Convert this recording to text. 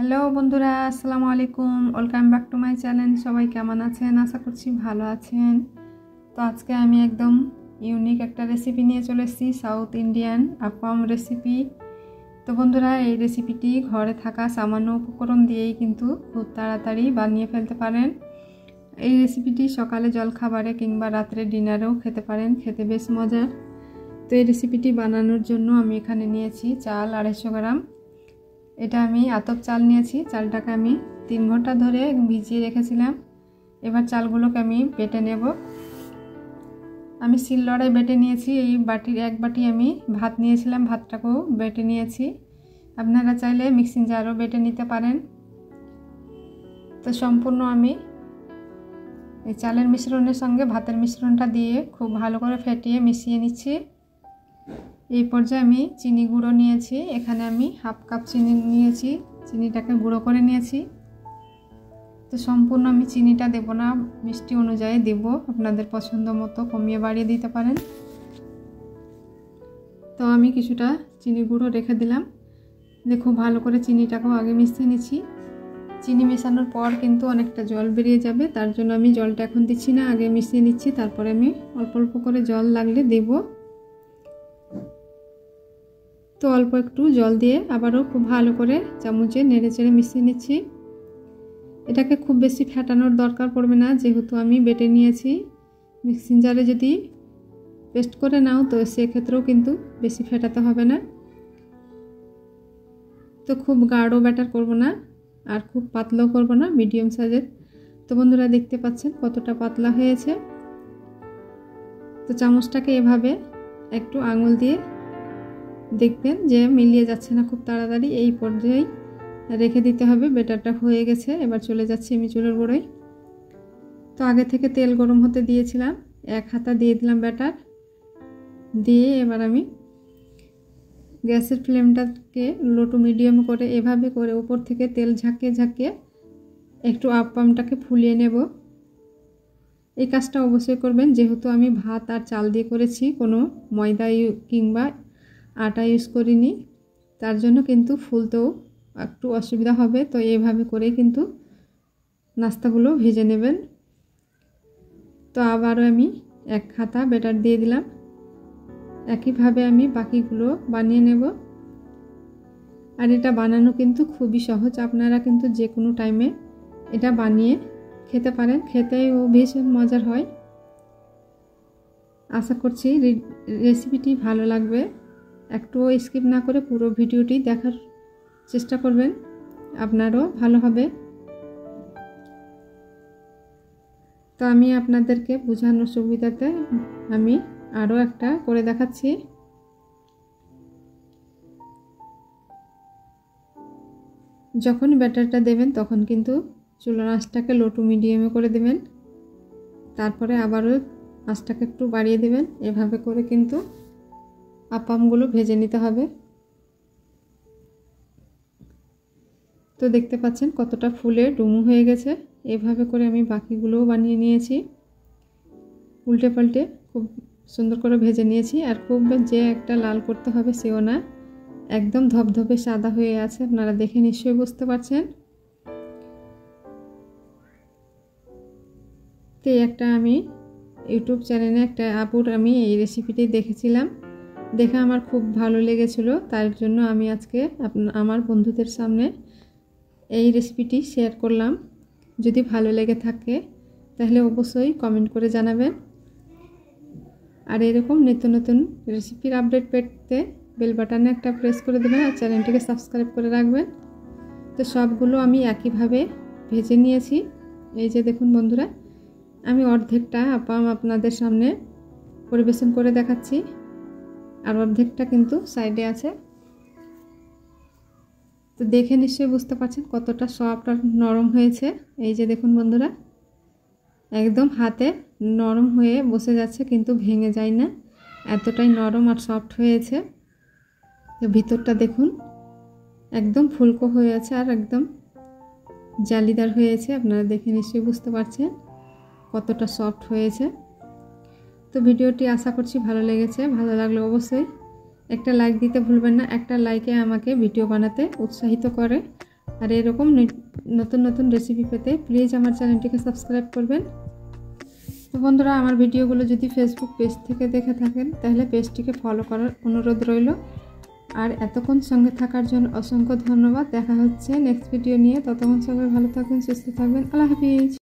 Hello বন্ধুরা, আসসালামু আলাইকুম। Welcome back to my channel. সবাই কেমন আছেন? আশা করছি ভালো আছেন। তো আজকে আমি একদম ইউনিক একটা রেসিপি নিয়ে চলে এসেছি, সাউথ ইন্ডিয়ান আপ্পাম রেসিপি। তো বন্ধুরা, এই রেসিপিটি ঘরে থাকা সামান্য উপকরণ দিয়েই কিন্তু খুব তাড়াতাড়ি বানিয়ে ফেলতে পারেন। এই রেসিপিটি সকালে জলখাবারে কিংবা রাত্রে ডিনারেও খেতে পারেন, খেতে বেশ মজার। তো এই রেসিপিটি বানানোর জন্য আমি এখানে নিয়েছি চাল 250 গ্রাম। এটা আমি আতপ চাল নিয়েছি। চালটাকে আমি 3 ঘন্টা ধরে ভিজিয়ে রেখেছিলাম। এবার চালগুলোকে আমি বেটে নেব। আমি শিলনোড়ায় বেটে নিয়েছি। এই বাটির 1 বাটি আমি ভাত নিয়েছিলাম, ভাতটাকেও বেটে নিয়েছি। আপনারা চাইলে মিক্সিং জারও বেটে নিতে পারেন। তো সম্পূর্ণ আমি এই চালের মিশ্রণের সঙ্গে ভাতের মিশ্রণটা দিয়ে খুব ভালো করে ফেটিয়ে মিশিয়ে নিচ্ছি। এই পর্যায়ে আমি চিনি গুঁড়ো নিয়েছি। এখানে আমি হাফ কাপ চিনি নিয়েছি, চিনিটাকে গুঁড়ো করে নিয়েছি। তো সম্পূর্ণ আমি চিনিটা দেব না, মিষ্টি অনুযায়ী দেব, আপনাদের পছন্দ মতো কমিয়ে বাড়িয়ে দিতে পারেন। তো আমি কিছুটা চিনি গুঁড়ো রেখে দিলাম। দেখো ভালো করে চিনিটাকেও আগে মিশিয়ে নিচ্ছি। চিনি মেশানোর পর কিন্তু অনেকটা জল বেরিয়ে যাবে, তার জন্য আমি জলটা এখন দিচ্ছি না, আগে মিশিয়ে নিচ্ছি। তারপরে আমি অল্প অল্প করে জল লাগলে দেব। তো অল্প একটু জল দিয়ে আবারও খুব ভালো করে চামচে নেড়ে চেড়ে মিশিয়ে নিচ্ছি। এটাকে খুব বেশি ফেটানোর দরকার পড়বে না, যেহেতু আমি বেটে নিয়েছি। মিক্সিং জারে যদি পেস্ট করে নাও তো সেক্ষেত্রেও কিন্তু বেশি ফেটাতে হবে না। তো খুব গাঢ় ব্যাটার করব না, আর খুব পাতলাও করব না, মিডিয়াম সাইজের। তো বন্ধুরা দেখতে পাচ্ছেন কতটা পাতলা হয়েছে। তো চামচটাকে এভাবে একটু আঙুল দিয়ে দেখবেন যে মিলিয়ে যাচ্ছে না খুব তাড়াতাড়ি, এই পর্যায়ে রেখে দিতে হবে। ব্যাটারটা হয়ে গেছে। এবার চলে যাচ্ছি আমি চুলার গোড়ায়। তো আগে থেকে তেল গরম হতে দিয়েছিলাম, 1 হাতা দিয়ে দিলাম ব্যাটার দিয়ে। এবার আমি গ্যাসের ফ্লেমটাকে লো টু মিডিয়াম করে এভাবে করে উপর থেকে তেল ঝাঁকিয়ে ঝাঁকিয়ে একটু আপ্পামটাকে ফুলিয়ে নেব। এই কাজটা অবশ্যই করবেন, যেহেতু আমি ভাত আর চাল দিয়ে করেছি, কোনো ময়দা কিংবা আটা ইউজ করিনি, তার জন্য কিন্তু ফুলতেও একটু অসুবিধা হবে। তো এইভাবে করেই কিন্তু নাস্তাগুলো ভেজে নেবেন। তো আবারও আমি 1 হাতা ব্যাটার দিয়ে দিলাম। একইভাবে আমি বাকিগুলো বানিয়ে নেব। আর এটা বানানো কিন্তু খুবই সহজ, আপনারা কিন্তু যে কোনো টাইমে এটা বানিয়ে খেতে পারেন, খেতেও ভীষণ মজার হয়। আশা করছি রেসিপিটি ভালো লাগবে। একটুও স্কিপ না করে পুরো ভিডিওটি দেখার চেষ্টা করবেন, আপনারও ভালো হবে। তো আমি আপনাদেরকে বোঝানোর সুবিধাতে আমি আরও একটা করে দেখাচ্ছি। যখন ব্যাটারটা দেবেন তখন কিন্তু চুলার আঁচটাকে লো টু মিডিয়ামে করে দেবেন, তারপরে আবারও আঁচটাকে একটু বাড়িয়ে দেবেন। এভাবে করে কিন্তু আপ্পামগুলো ভেজে নিতে হবে। তো দেখতে পাচ্ছেন কতটা ফুলে ডুমু হয়ে গেছে। এভাবে করে আমি বাকিগুলোও বানিয়ে নিয়েছি, উল্টে পাল্টে খুব সুন্দর করে ভেজে নিয়েছি। আর খুব যে একটা লাল করতে হবে সেও না, একদম ধপধপে সাদা হয়ে আছে, আপনারা দেখে নিশ্চয়ই বুঝতে পারছেন। তো একটা আমি ইউটিউব চ্যানেলে একটা আপুর আমি এই রেসিপিটি দেখেছিলাম, দেখে আমার খুব ভালো লেগেছিলো, তার জন্য আমি আজকে আমার বন্ধুদের সামনে এই রেসিপিটি শেয়ার করলাম। যদি ভালো লেগে থাকে তাহলে অবশ্যই কমেন্ট করে জানাবেন। আর এরকম নিত্য নতুন রেসিপির আপডেট পেতে বেল বাটনে একটা প্রেস করে দেবেন আর চ্যানেলটিকে সাবস্ক্রাইব করে রাখবেন। তো সবগুলো আমি একইভাবে ভেজে নিয়েছি। এই যে দেখুন বন্ধুরা, আমি অর্ধেকটা আপ্পাম আপনাদের সামনে পরিবেশন করে দেখাচ্ছি, আর অর্ধেকটা কিন্তু সাইডে আছে। তো দেখে নিশ্চয়ই বুঝতে পারছেন কতটা সফট আর নরম হয়েছে। এই যে দেখুন বন্ধুরা, একদম হাতে নরম হয়ে বসে যাচ্ছে, কিন্তু ভেঙে যায় না, এতটাই নরম আর সফট হয়েছে। তো ভিতরটা দেখুন একদম ফুলকো হয়ে আছে আর একদম জালিদার হয়েছে, আপনারা দেখে নিশ্চয়ই বুঝতে পারছেন কতটা সফট হয়েছে। তো ভিডিওটি আশা করছি ভালো লেগেছে। ভালো লাগলে অবশ্যই একটা লাইক দিতে ভুলবেন না। একটা লাইকে আমাকে ভিডিও বানাতে উৎসাহিত করে। আর এরকম নতুন নতুন রেসিপি পেতে প্লিজ আমার চ্যানেলটিকে সাবস্ক্রাইব করবেন। তো বন্ধুরা, আমার ভিডিওগুলো যদি ফেসবুক পেজ থেকে দেখে থাকেন তাহলে পেজটিকে ফলো করার অনুরোধ রইল। আর এতক্ষণ সঙ্গে থাকার জন্য অসংখ্য ধন্যবাদ। দেখা হচ্ছে নেক্সট ভিডিও নিয়ে। ততক্ষণ সবাই ভালো থাকবেন, সুস্থ থাকবেন। আল্লাহ হাফিজ।